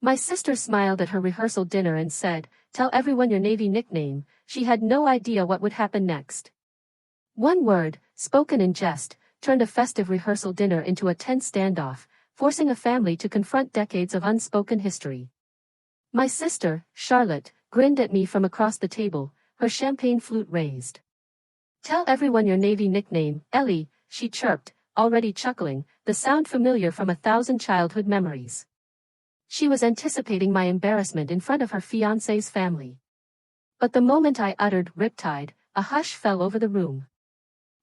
My sister smiled at her rehearsal dinner and said, "Tell everyone your Navy nickname." She had no idea what would happen next. One word, spoken in jest, turned a festive rehearsal dinner into a tense standoff, forcing a family to confront decades of unspoken history. My sister, Charlotte, grinned at me from across the table, her champagne flute raised. "Tell everyone your Navy nickname, Ellie," she chirped, already chuckling, the sound familiar from 1,000 childhood memories. She was anticipating my embarrassment in front of her fiancé's family. But the moment I uttered "Riptide," a hush fell over the room.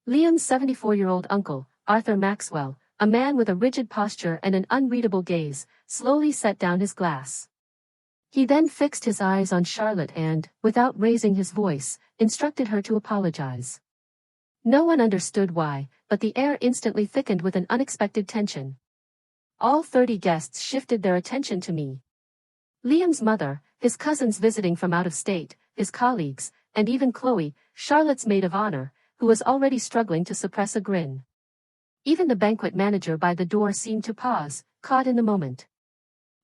Liam's 74-year-old uncle, Arthur Maxwell, a man with a rigid posture and an unreadable gaze, slowly set down his glass. He then fixed his eyes on Charlotte and, without raising his voice, instructed her to apologize. No one understood why, but the air instantly thickened with an unexpected tension. All 30 guests shifted their attention to me. Liam's mother, his cousins visiting from out of state, his colleagues, and even Chloe, Charlotte's maid of honor, who was already struggling to suppress a grin. Even the banquet manager by the door seemed to pause, caught in the moment.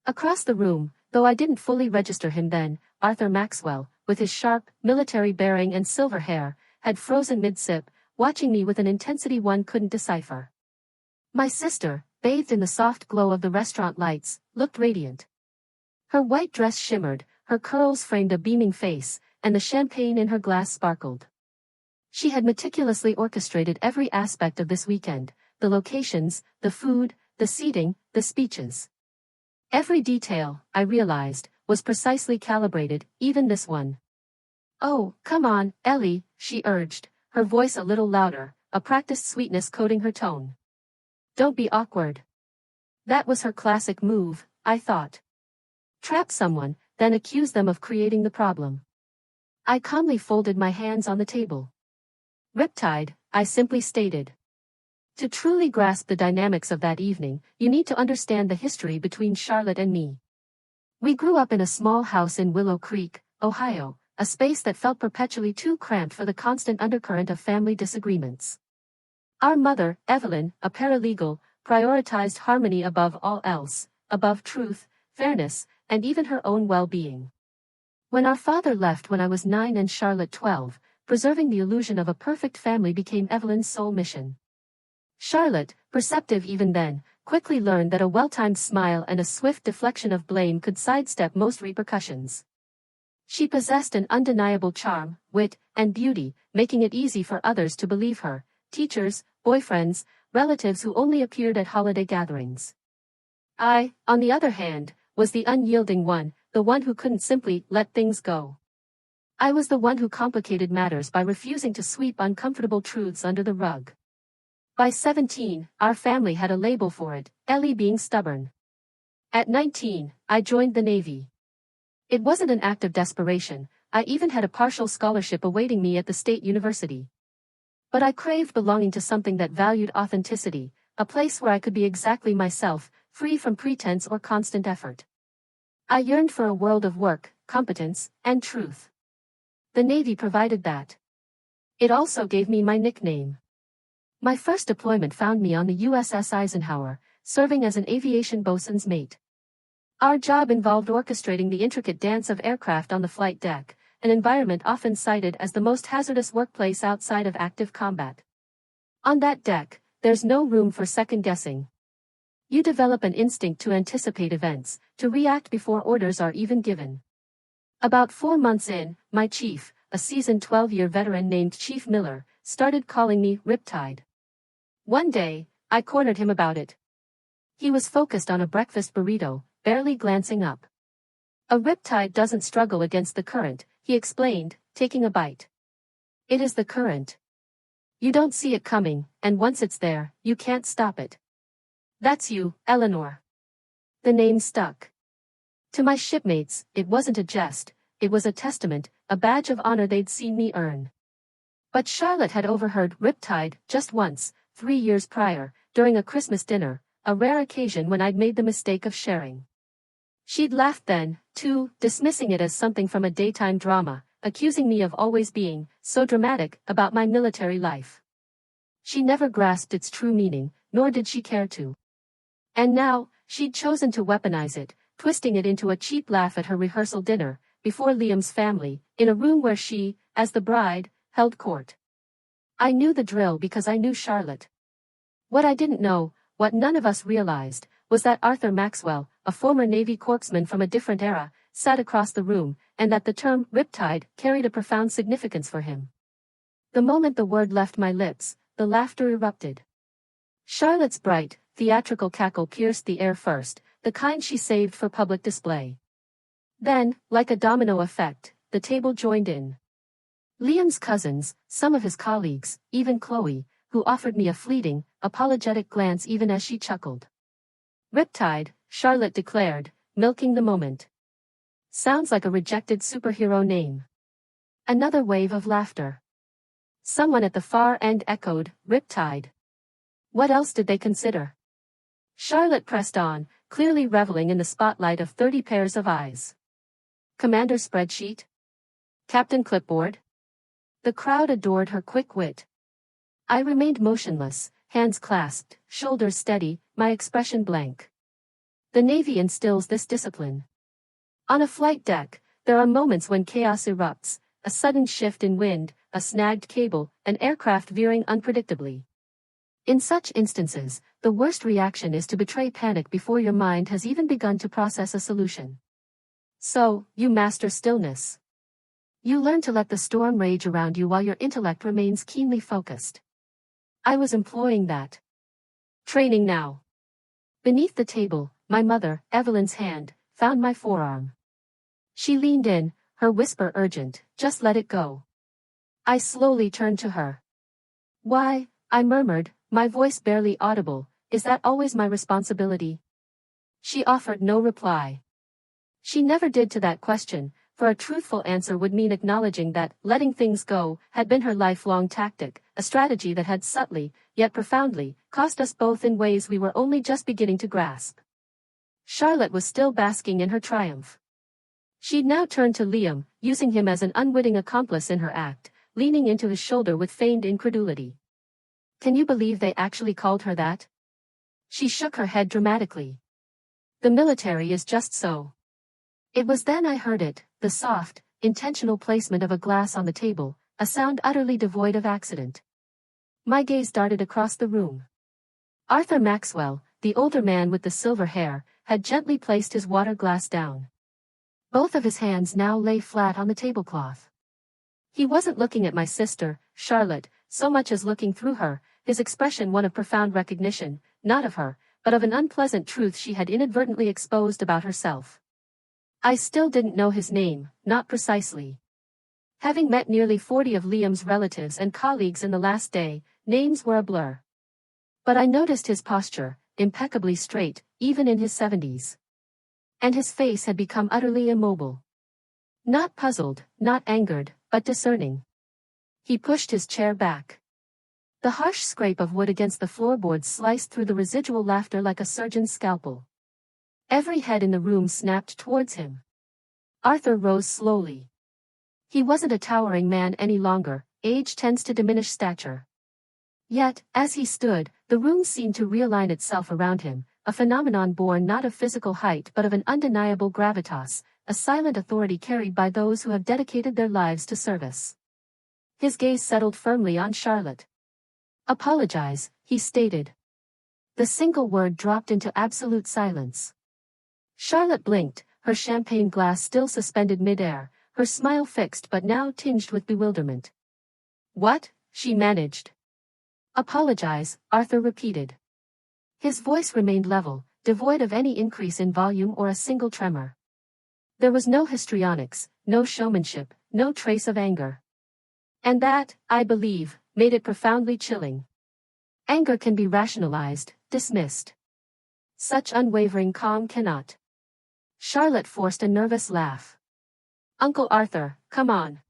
Across the room, though I didn't fully register him then, Arthur Maxwell, with his sharp, military bearing and silver hair, had frozen mid-sip, watching me with an intensity one couldn't decipher. My sister, bathed in the soft glow of the restaurant lights, looked radiant. Her white dress shimmered, her curls framed a beaming face, and the champagne in her glass sparkled. She had meticulously orchestrated every aspect of this weekend, the locations, the food, the seating, the speeches. Every detail, I realized, was precisely calibrated, even this one. "Oh, come on, Ellie," she urged, her voice a little louder, a practiced sweetness coating her tone. "Don't be awkward." That was her classic move, I thought. Trap someone, then accuse them of creating the problem. I calmly folded my hands on the table. "Riptide," I simply stated. To truly grasp the dynamics of that evening, you need to understand the history between Charlotte and me. We grew up in a small house in Willow Creek, Ohio, a space that felt perpetually too cramped for the constant undercurrent of family disagreements. Our mother, Evelyn, a paralegal, prioritized harmony above all else, above truth, fairness, and even her own well-being. When our father left when I was 9 and Charlotte 12, preserving the illusion of a perfect family became Evelyn's sole mission. Charlotte, perceptive even then, quickly learned that a well-timed smile and a swift deflection of blame could sidestep most repercussions. She possessed an undeniable charm, wit, and beauty, making it easy for others to believe her, teachers, boyfriends, relatives who only appeared at holiday gatherings. I, on the other hand, was the unyielding one, the one who couldn't simply let things go. I was the one who complicated matters by refusing to sweep uncomfortable truths under the rug. By 17, our family had a label for it, Ellie being stubborn. At 19, I joined the Navy. It wasn't an act of desperation, I even had a partial scholarship awaiting me at the state university. But I craved belonging to something that valued authenticity, a place where I could be exactly myself, free from pretense or constant effort. I yearned for a world of work, competence, and truth. The Navy provided that. It also gave me my nickname. My first deployment found me on the USS Eisenhower, serving as an aviation bosun's mate. Our job involved orchestrating the intricate dance of aircraft on the flight deck, an environment often cited as the most hazardous workplace outside of active combat. On that deck, there's no room for second guessing. You develop an instinct to anticipate events, to react before orders are even given. About 4 months in, my chief, a seasoned 12-year veteran named Chief Miller, started calling me Riptide. One day, I cornered him about it. He was focused on a breakfast burrito, barely glancing up. "A riptide doesn't struggle against the current," he explained, taking a bite. "It is the current. You don't see it coming, and once it's there, you can't stop it. That's you, Eleanor." The name stuck. To my shipmates, it wasn't a jest, it was a testament, a badge of honor they'd seen me earn. But Charlotte had overheard Riptide just once, 3 years prior, during a Christmas dinner, a rare occasion when I'd made the mistake of sharing. She'd laughed then, too, dismissing it as something from a daytime drama, accusing me of always being so dramatic about my military life. She never grasped its true meaning, nor did she care to. And now, she'd chosen to weaponize it, twisting it into a cheap laugh at her rehearsal dinner, before Liam's family, in a room where she, as the bride, held court. I knew the drill because I knew Charlotte. What I didn't know, what none of us realized, was that Arthur Maxwell, a former Navy corpsman from a different era, sat across the room, and that the term riptide carried a profound significance for him. The moment the word left my lips, the laughter erupted. Charlotte's bright, theatrical cackle pierced the air first, the kind she saved for public display. Then, like a domino effect, the table joined in. Liam's cousins, some of his colleagues, even Chloe, who offered me a fleeting, apologetic glance even as she chuckled. Riptide, Charlotte declared, milking the moment. Sounds like a rejected superhero name. Another wave of laughter. Someone at the far end echoed, Riptide. What else did they consider? Charlotte pressed on, clearly reveling in the spotlight of 30 pairs of eyes. Commander spreadsheet? Captain clipboard? The crowd adored her quick wit. I remained motionless, hands clasped, shoulders steady, my expression blank. The Navy instills this discipline. On a flight deck, there are moments when chaos erupts, a sudden shift in wind, a snagged cable, an aircraft veering unpredictably. In such instances, the worst reaction is to betray panic before your mind has even begun to process a solution. So, you master stillness. You learn to let the storm rage around you while your intellect remains keenly focused. I was employing that training now. Beneath the table, my mother, Evelyn's hand, found my forearm. She leaned in, her whisper urgent, just let it go. I slowly turned to her. Why, I murmured, my voice barely audible, is that always my responsibility? She offered no reply. She never did to that question, for a truthful answer would mean acknowledging that letting things go had been her lifelong tactic, a strategy that had subtly, yet profoundly, cost us both in ways we were only just beginning to grasp. Charlotte was still basking in her triumph. She'd now turned to Liam, using him as an unwitting accomplice in her act, leaning into his shoulder with feigned incredulity. Can you believe they actually called her that? She shook her head dramatically. The military is just so. It was then I heard it, the soft, intentional placement of a glass on the table, a sound utterly devoid of accident. My gaze darted across the room. Arthur Maxwell, the older man with the silver hair, had gently placed his water glass down. Both of his hands now lay flat on the tablecloth. He wasn't looking at my sister, Charlotte, so much as looking through her, his expression one of profound recognition, not of her, but of an unpleasant truth she had inadvertently exposed about herself. I still didn't know his name, not precisely. Having met nearly 40 of Liam's relatives and colleagues in the last day, names were a blur. But I noticed his posture, impeccably straight, even in his 70s. And his face had become utterly immobile. Not puzzled, not angered, but discerning. He pushed his chair back. The harsh scrape of wood against the floorboards sliced through the residual laughter like a surgeon's scalpel. Every head in the room snapped towards him. Arthur rose slowly. He wasn't a towering man any longer, age tends to diminish stature. Yet, as he stood, the room seemed to realign itself around him, a phenomenon born not of physical height but of an undeniable gravitas, a silent authority carried by those who have dedicated their lives to service. His gaze settled firmly on Charlotte. Apologize, he stated. The single word dropped into absolute silence. Charlotte blinked, her champagne glass still suspended mid-air, her smile fixed but now tinged with bewilderment. What? She managed. Apologize, Arthur repeated. His voice remained level, devoid of any increase in volume or a single tremor. There was no histrionics, no showmanship, no trace of anger. And that, I believe, made it profoundly chilling. Anger can be rationalized, dismissed. Such unwavering calm cannot. Charlotte forced a nervous laugh. Uncle Arthur, come on.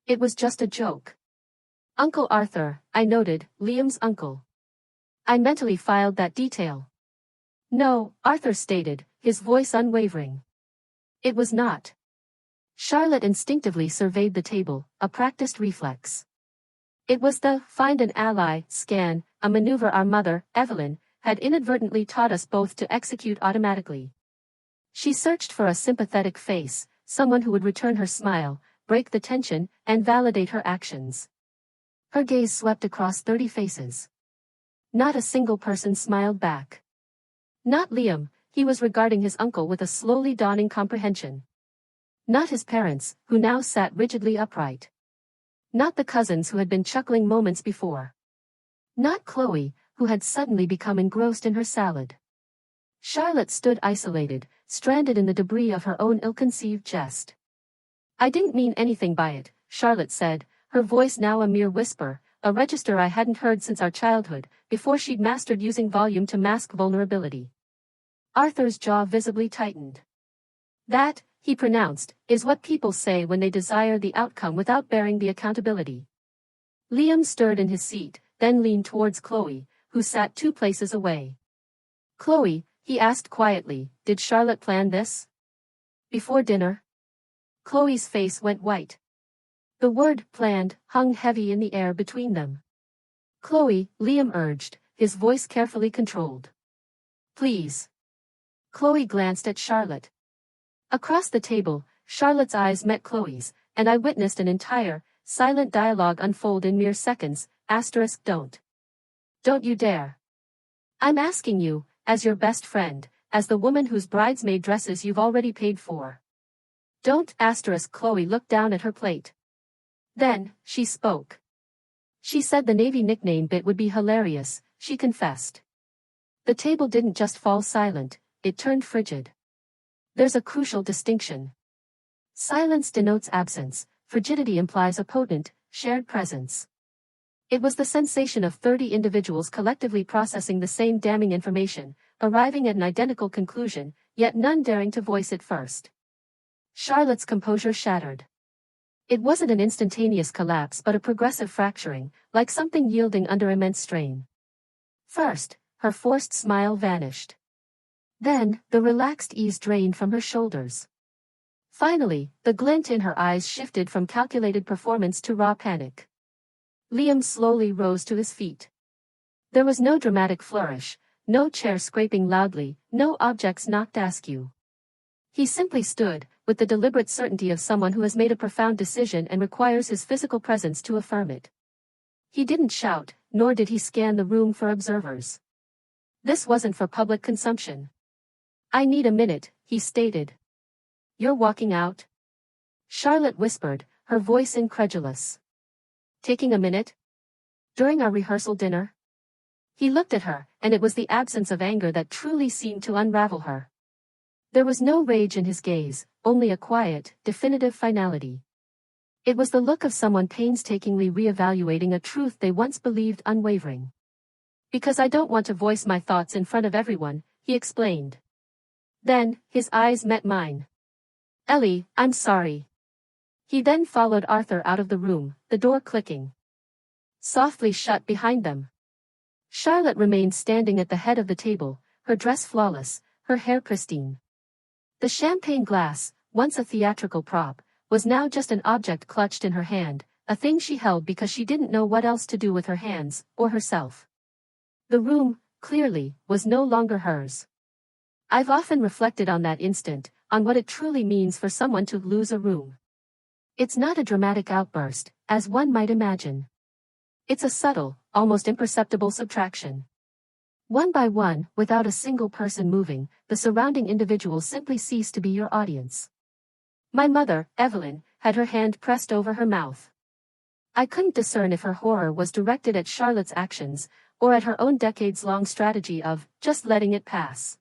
It was just a joke. Uncle Arthur, I noted, Liam's uncle. I mentally filed that detail. No, Arthur stated, his voice unwavering. It was not. Charlotte instinctively surveyed the table, a practiced reflex. It was the find an ally scan, a maneuver our mother, Evelyn, had inadvertently taught us both to execute automatically. She searched for a sympathetic face, someone who would return her smile, break the tension, and validate her actions. Her gaze swept across 30 faces. Not a single person smiled back. Not Liam, he was regarding his uncle with a slowly dawning comprehension. Not his parents, who now sat rigidly upright. Not the cousins who had been chuckling moments before. Not Chloe, who had suddenly become engrossed in her salad. Charlotte stood isolated, stranded in the debris of her own ill-conceived jest. "I didn't mean anything by it," Charlotte said, her voice now a mere whisper, a register I hadn't heard since our childhood, before she'd mastered using volume to mask vulnerability. Arthur's jaw visibly tightened. "That," he pronounced, "is what people say when they desire the outcome without bearing the accountability." Liam stirred in his seat, then leaned towards Chloe, who sat 2 places away. "Chloe," he asked quietly, "did Charlotte plan this? Before dinner?" Chloe's face went white. The word "planned" hung heavy in the air between them. "Chloe," Liam urged, his voice carefully controlled. "Please." Chloe glanced at Charlotte. Across the table, Charlotte's eyes met Chloe's, and I witnessed an entire, silent dialogue unfold in mere seconds. Don't. Don't you dare. I'm asking you, as your best friend, as the woman whose bridesmaid dresses you've already paid for. Don't. Chloe looked down at her plate. Then, she spoke. She said the Navy nickname bit would be hilarious, she confessed. The table didn't just fall silent, it turned frigid. There's a crucial distinction. Silence denotes absence, frigidity implies a potent, shared presence. It was the sensation of 30 individuals collectively processing the same damning information, arriving at an identical conclusion, yet none daring to voice it first. Charlotte's composure shattered. It wasn't an instantaneous collapse but a progressive fracturing, like something yielding under immense strain. First, her forced smile vanished. Then, the relaxed ease drained from her shoulders. Finally, the glint in her eyes shifted from calculated performance to raw panic. Liam slowly rose to his feet. There was no dramatic flourish, no chair scraping loudly, no objects knocked askew. He simply stood, with the deliberate certainty of someone who has made a profound decision and requires his physical presence to affirm it. He didn't shout, nor did he scan the room for observers. This wasn't for public consumption. "I need a minute," he stated. "You're walking out?" Charlotte whispered, her voice incredulous. "Taking a minute? During our rehearsal dinner?" He looked at her, and it was the absence of anger that truly seemed to unravel her. There was no rage in his gaze, only a quiet, definitive finality. It was the look of someone painstakingly reevaluating a truth they once believed unwavering. "Because I don't want to voice my thoughts in front of everyone," he explained. Then, his eyes met mine. "Ellie, I'm sorry." He then followed Arthur out of the room, the door clicking softly shut behind them. Charlotte remained standing at the head of the table, her dress flawless, her hair pristine. The champagne glass, once a theatrical prop, was now just an object clutched in her hand, a thing she held because she didn't know what else to do with her hands, or herself. The room, clearly, was no longer hers. I've often reflected on that instant, on what it truly means for someone to lose a room. It's not a dramatic outburst, as one might imagine. It's a subtle, almost imperceptible subtraction. One by one, without a single person moving, the surrounding individuals simply cease to be your audience. My mother, Evelyn, had her hand pressed over her mouth. I couldn't discern if her horror was directed at Charlotte's actions, or at her own decades-long strategy of just letting it pass.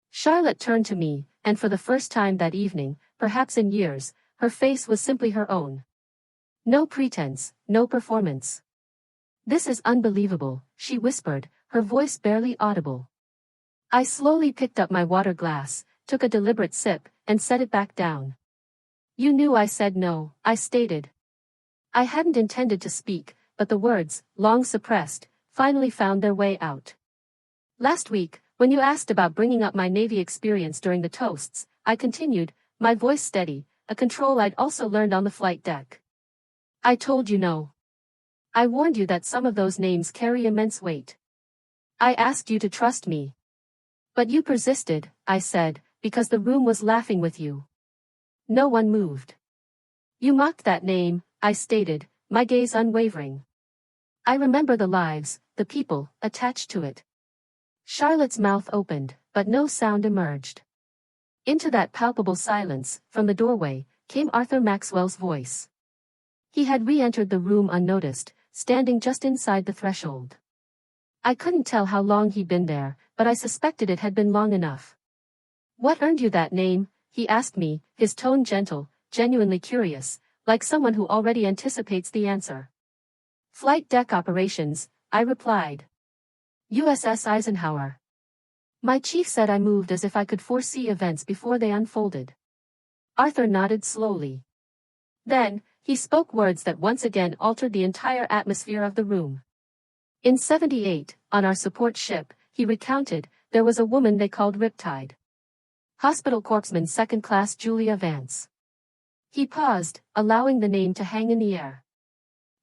Charlotte turned to me, and for the first time that evening, perhaps in years, her face was simply her own. No pretense, no performance. "This is unbelievable," she whispered, her voice barely audible. I slowly picked up my water glass, took a deliberate sip, and set it back down. "You knew I said no," I stated. I hadn't intended to speak, but the words, long suppressed, finally found their way out. "Last week, when you asked about bringing up my Navy experience during the toasts," I continued, my voice steady, a control I'd also learned on the flight deck. "I told you no. I warned you that some of those names carry immense weight. I asked you to trust me. But you persisted," I said, because the room was laughing with you. No one moved. You mocked that name, I stated, my gaze unwavering. I remember the lives, the people, attached to it. Charlotte's mouth opened, but no sound emerged. Into that palpable silence, from the doorway, came Arthur Maxwell's voice. He had re-entered the room unnoticed, standing just inside the threshold. I couldn't tell how long he'd been there, but I suspected it had been long enough. What earned you that name? He asked me, his tone gentle, genuinely curious, like someone who already anticipates the answer. Flight deck operations, I replied. USS Eisenhower. My chief said I moved as if I could foresee events before they unfolded. Arthur nodded slowly. Then, he spoke words that once again altered the entire atmosphere of the room. In '78, on our support ship, he recounted, there was a woman they called Riptide. Hospital Corpsman Second Class Julia Vance. He paused, allowing the name to hang in the air.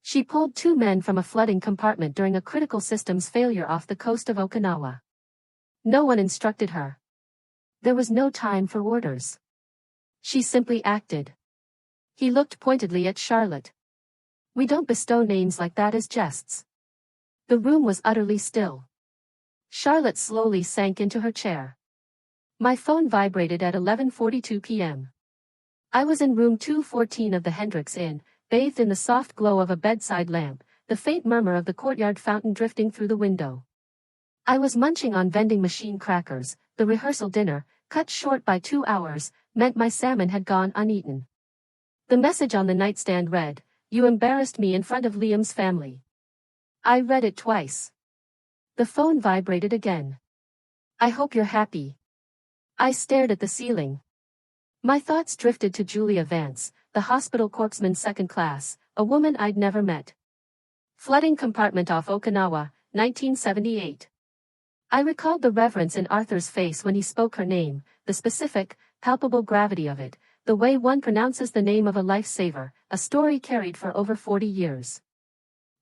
She pulled 2 men from a flooding compartment during a critical systems failure off the coast of Okinawa. No one instructed her. There was no time for orders. She simply acted. He looked pointedly at Charlotte. We don't bestow names like that as jests. The room was utterly still. Charlotte slowly sank into her chair. My phone vibrated at 11:42 p.m. I was in room 214 of the Hendricks Inn, bathed in the soft glow of a bedside lamp, the faint murmur of the courtyard fountain drifting through the window. I was munching on vending machine crackers. The rehearsal dinner, cut short by 2 hours, meant my salmon had gone uneaten. The message on the nightstand read, "You embarrassed me in front of Liam's family." I read it twice. The phone vibrated again. I hope you're happy. I stared at the ceiling. My thoughts drifted to Julia Vance, the hospital corpsman second class, a woman I'd never met. Flooding compartment off Okinawa, 1978. I recalled the reverence in Arthur's face when he spoke her name, the specific, palpable gravity of it, the way one pronounces the name of a lifesaver, a story carried for over 40 years.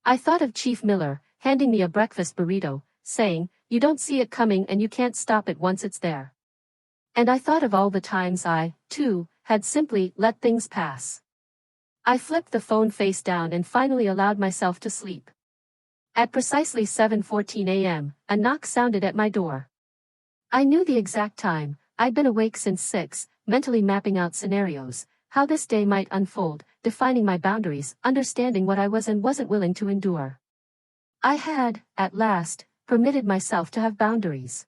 I thought of Chief Miller, handing me a breakfast burrito, saying, you don't see it coming and you can't stop it once it's there. And I thought of all the times I, too, had simply let things pass. I flipped the phone face down and finally allowed myself to sleep. At precisely 7:14 a.m., a knock sounded at my door. I knew the exact time. I'd been awake since 6, mentally mapping out scenarios, how this day might unfold, defining my boundaries, understanding what I was and wasn't willing to endure. I had, at last, permitted myself to have boundaries.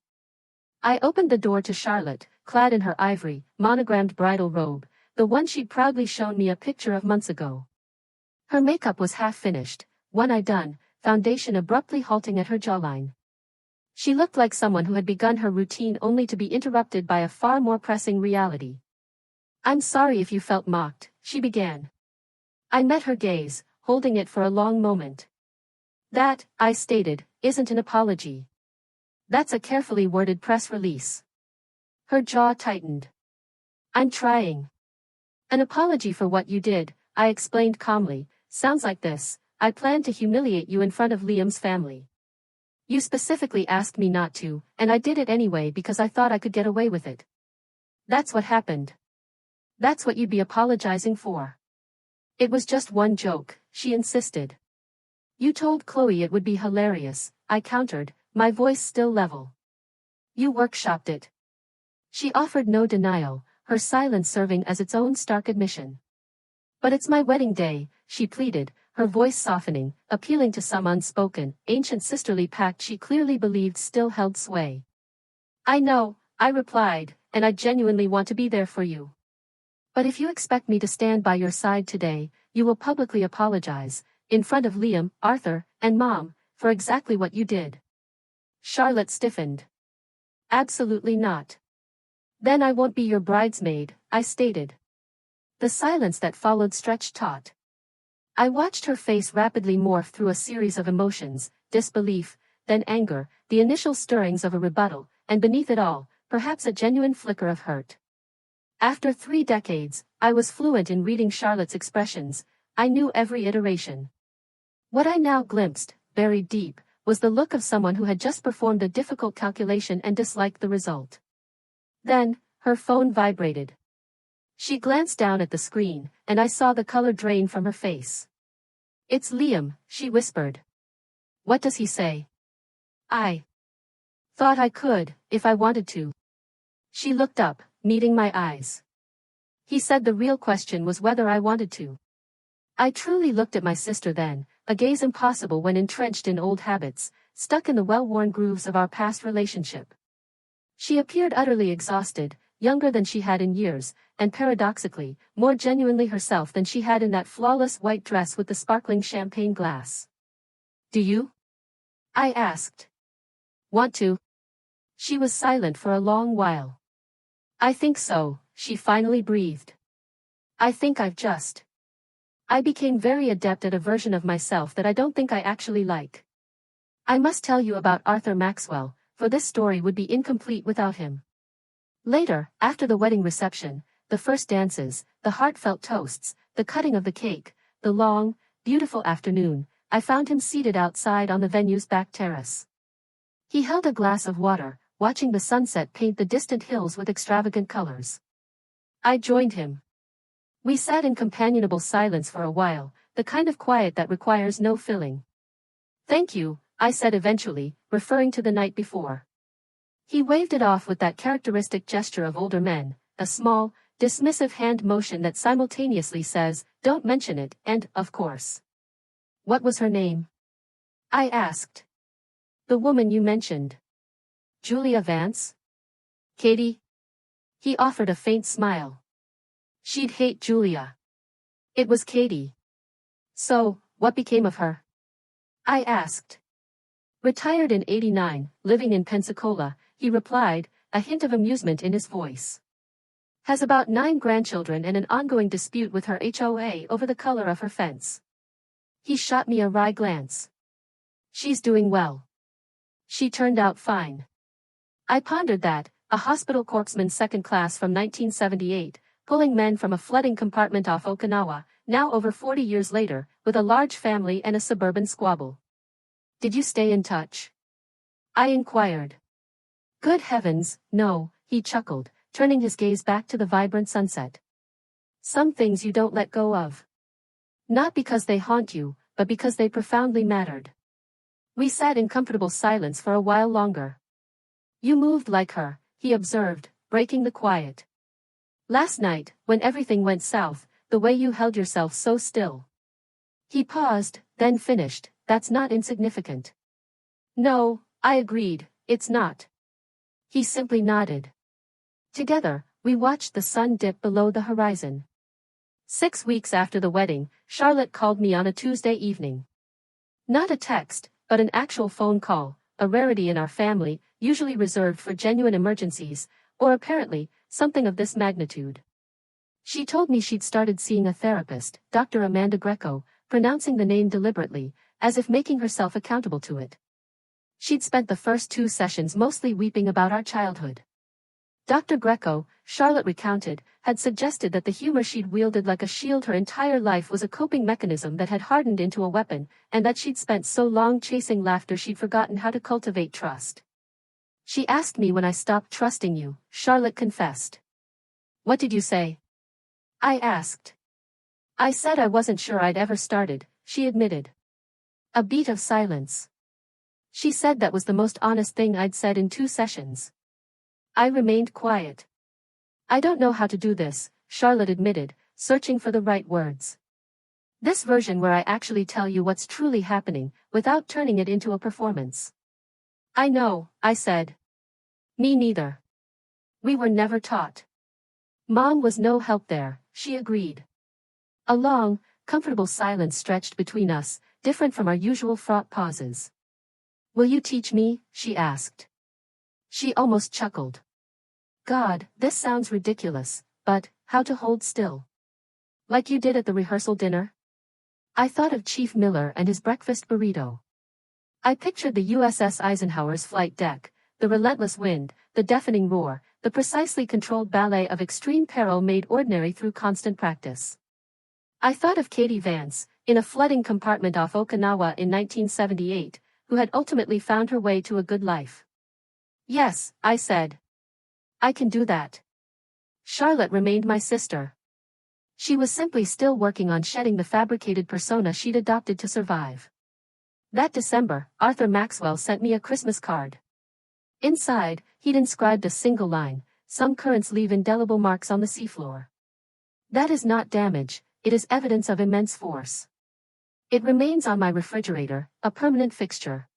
I opened the door to Charlotte, clad in her ivory, monogrammed bridal robe, the one she'd proudly shown me a picture of months ago. Her makeup was half finished, one eye done, foundation abruptly halting at her jawline. She looked like someone who had begun her routine only to be interrupted by a far more pressing reality. I'm sorry if you felt mocked, she began. I met her gaze, holding it for a long moment. That, I stated, isn't an apology. That's a carefully worded press release. Her jaw tightened. I'm trying. An apology for what you did, I explained calmly, sounds like this. I planned to humiliate you in front of Liam's family. You specifically asked me not to, and I did it anyway because I thought I could get away with it. That's what happened. That's what you'd be apologizing for. It was just one joke, she insisted. You told Chloe it would be hilarious, I countered, my voice still level. You workshopped it. She offered no denial, her silence serving as its own stark admission. But it's my wedding day, she pleaded, her voice softening, appealing to some unspoken, ancient sisterly pact she clearly believed still held sway. I know, I replied, and I genuinely want to be there for you. But if you expect me to stand by your side today, you will publicly apologize, in front of Liam, Arthur, and Mom, for exactly what you did. Charlotte stiffened. Absolutely not. Then I won't be your bridesmaid, I stated. The silence that followed stretched taut. I watched her face rapidly morph through a series of emotions, disbelief, then anger, the initial stirrings of a rebuttal, and beneath it all, perhaps a genuine flicker of hurt. After 3 decades, I was fluent in reading Charlotte's expressions. I knew every iteration. What I now glimpsed, buried deep, was the look of someone who had just performed a difficult calculation and disliked the result. Then, Her phone vibrated. She glanced down at the screen, and I saw the color drain from her face. "It's Liam," she whispered. "What does he say?" "I thought I could, if I wanted to." She looked up, meeting my eyes. "He said the real question was whether I wanted to." I truly looked at my sister then, a gaze impossible when entrenched in old habits, stuck in the well-worn grooves of our past relationship. She appeared utterly exhausted, younger than she had in years, and paradoxically, more genuinely herself than she had in that flawless white dress with the sparkling champagne glass. "Do you?" I asked. "Want to?" She was silent for a long while. "I think so," she finally breathed. "I think I became very adept at a version of myself that I don't think I actually like. I must tell you about Arthur Maxwell, for this story would be incomplete without him." Later, after the wedding reception, the first dances, the heartfelt toasts, the cutting of the cake, the long, beautiful afternoon, I found him seated outside on the venue's back terrace. He held a glass of water, watching the sunset paint the distant hills with extravagant colors. I joined him. We sat in companionable silence for a while, the kind of quiet that requires no filling. "Thank you," I said eventually, referring to the night before. He waved it off with that characteristic gesture of older men, a small, dismissive hand motion that simultaneously says, "Don't mention it," and, "Of course." "What was her name?" I asked. "The woman you mentioned." "Julia Vance?" "Katie?" He offered a faint smile. "She'd hate Julia." "It was Katie." "So, what became of her?" I asked. "Retired in '89, living in Pensacola," he replied, a hint of amusement in his voice. "Has about 9 grandchildren and an ongoing dispute with her HOA over the color of her fence." He shot me a wry glance. "She's doing well. She turned out fine." I pondered that, a hospital corpsman second class from 1978, pulling men from a flooding compartment off Okinawa, now over 40 years later, with a large family and a suburban squabble. "Did you stay in touch?" I inquired. "Good heavens, no," he chuckled, turning his gaze back to the vibrant sunset. "Some things you don't let go of. Not because they haunt you, but because they profoundly mattered." We sat in comfortable silence for a while longer. "You moved like her," he observed, breaking the quiet. "Last night, when everything went south, the way you held yourself so still." He paused, then finished, "That's not insignificant." "No," I agreed, "it's not." He simply nodded. Together, we watched the sun dip below the horizon. 6 weeks after the wedding, Charlotte called me on a Tuesday evening. Not a text, but an actual phone call, a rarity in our family, usually reserved for genuine emergencies, or apparently, something of this magnitude. She told me she'd started seeing a therapist, Dr. Amanda Greco, pronouncing the name deliberately, as if making herself accountable to it. She'd spent the first 2 sessions mostly weeping about our childhood. Dr. Greco, Charlotte recounted, had suggested that the humor she'd wielded like a shield her entire life was a coping mechanism that had hardened into a weapon, and that she'd spent so long chasing laughter she'd forgotten how to cultivate trust. "She asked me when I stopped trusting you," Charlotte confessed. "What did you say?" I asked. "I said I wasn't sure I'd ever started," she admitted. A beat of silence. She said that was the most honest thing I'd said in 2 sessions. I remained quiet. "I don't know how to do this," Charlotte admitted, searching for the right words. "This version where I actually tell you what's truly happening, without turning it into a performance." "I know," I said. "Me neither. We were never taught." "Mom was no help there," she agreed. A long, comfortable silence stretched between us, different from our usual fraught pauses. "Will you teach me?" she asked. She almost chuckled. "God, this sounds ridiculous, but, how to hold still. Like you did at the rehearsal dinner?" I thought of Chief Miller and his breakfast burrito. I pictured the USS Eisenhower's flight deck, the relentless wind, the deafening roar, the precisely controlled ballet of extreme peril made ordinary through constant practice. I thought of Katie Vance, in a flooding compartment off Okinawa in 1978, who had ultimately found her way to a good life. "Yes," I said. "I can do that." Charlotte remained my sister. She was simply still working on shedding the fabricated persona she'd adopted to survive. That December, Arthur Maxwell sent me a Christmas card. Inside, he'd inscribed a single line, "Some currents leave indelible marks on the seafloor. That is not damage, it is evidence of immense force. It remains on my refrigerator, a permanent fixture."